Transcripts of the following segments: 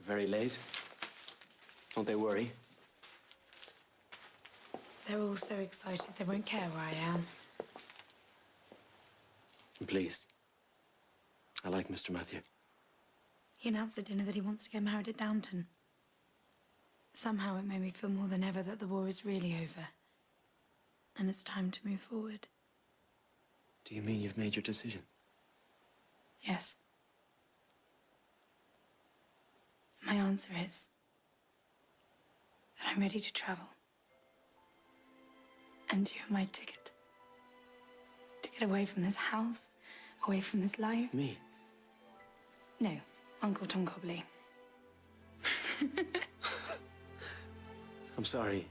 Very late. Don't they worry? They're all so excited they won't care where I am. I'm pleased. I like Mr. Matthew. He announced at dinner that he wants to get married at Downton. Somehow it made me feel more than ever that the war is really over. And it's time to move forward. Do you mean you've made your decision? Yes. My answer is that I'm ready to travel. And you're my ticket. To get away from this house, away from this life. Me? No, Uncle Tom Cobley. I'm sorry.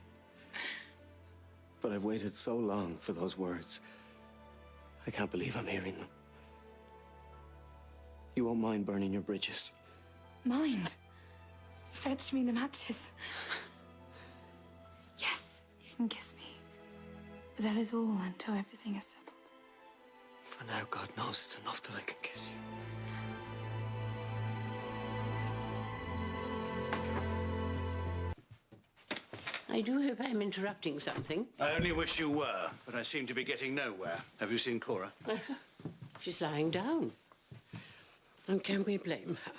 But I've waited so long for those words. I can't believe I'm hearing them. You won't mind burning your bridges. Mind? Fetch me the matches. Yes, you can kiss me. But that is all until everything is settled. For now, God knows it's enough that I can kiss you. I do hope I'm interrupting something. I only wish you were, but I seem to be getting nowhere. Have you seen Cora? She's lying down. And can we blame her?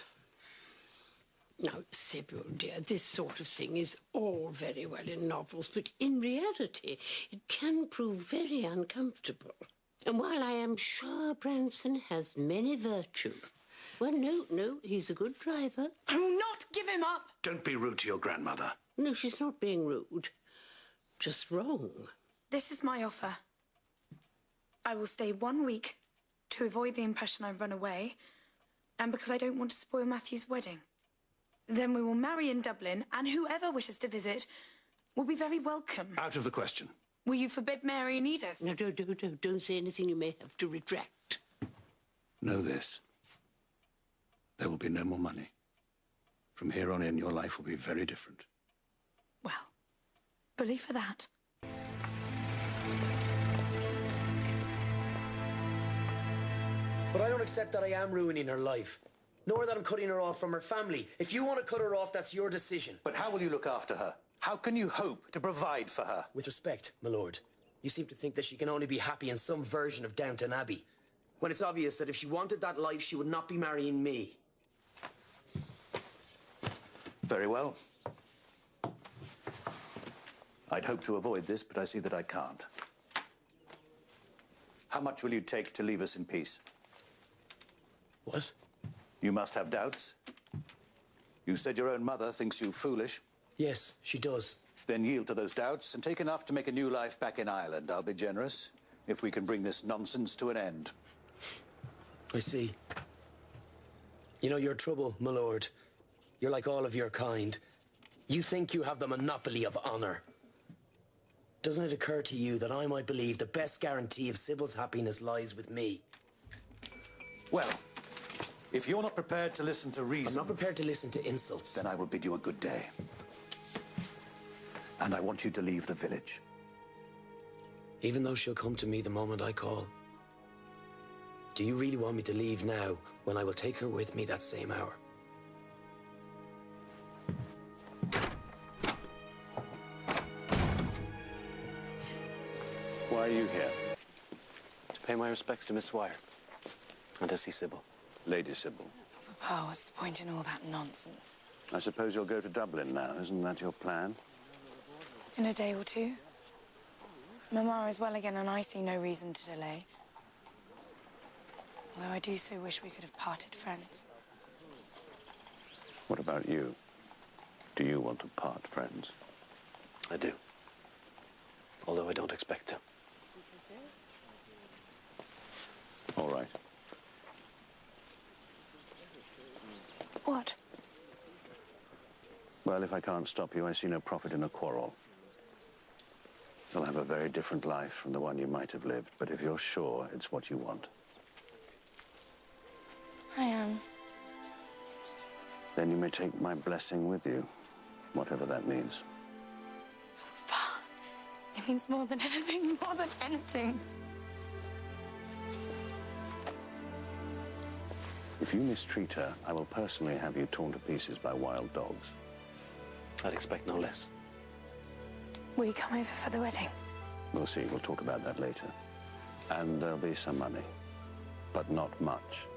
Now, Sybil, dear, this sort of thing is all very well in novels, but in reality, it can prove very uncomfortable. And while I am sure Branson has many virtues, well, no, he's a good driver. I will not give him up! Don't be rude to your grandmother. No, she's not being rude. Just wrong. This is my offer. I will stay 1 week to avoid the impression I've run away, and because I don't want to spoil Matthew's wedding. Then we will marry in Dublin, and whoever wishes to visit will be very welcome. Out of the question. Will you forbid Mary and Edith? No, don't say anything you may have to retract. Know this. There will be no more money. From here on in, your life will be very different. Well, bully for that. But I don't accept that I am ruining her life, nor that I'm cutting her off from her family. If you want to cut her off, that's your decision. But how will you look after her? How can you hope to provide for her? With respect, my lord, you seem to think that she can only be happy in some version of Downton Abbey, when it's obvious that if she wanted that life, she would not be marrying me. Very well. I'd hope to avoid this, but I see that I can't. How much will you take to leave us in peace? What? You must have doubts. You said your own mother thinks you foolish. Yes, she does. Then yield to those doubts and take enough to make a new life back in Ireland. I'll be generous if we can bring this nonsense to an end. I see. You know your trouble, my lord. You're like all of your kind. You think you have the monopoly of honor. Doesn't it occur to you that I might believe the best guarantee of Sybil's happiness lies with me? Well, if you're not prepared to listen to reason... I'm not prepared to listen to insults. Then I will bid you a good day. And I want you to leave the village. Even though she'll come to me the moment I call. Do you really want me to leave now, when I will take her with me that same hour? Why are you here? To pay my respects to Miss Swire. And to see Sybil. Lady Sybil. Papa, what's the point in all that nonsense? I suppose you'll go to Dublin now. Isn't that your plan? In a day or two. Mamma is well again, and I see no reason to delay. Although I do so wish we could have parted friends. What about you? Do you want to part friends? I do. Although I don't expect to. All right. What? Well, if I can't stop you, I see no profit in a quarrel. You'll have a very different life from the one you might have lived, but if you're sure it's what you want, I am. then you may take my blessing with you, whatever that means. Papa, it means more than anything, more than anything. If you mistreat her, I will personally have you torn to pieces by wild dogs. I'd expect no less. Will you come over for the wedding? We'll see. We'll talk about that later. And there'll be some money, but not much.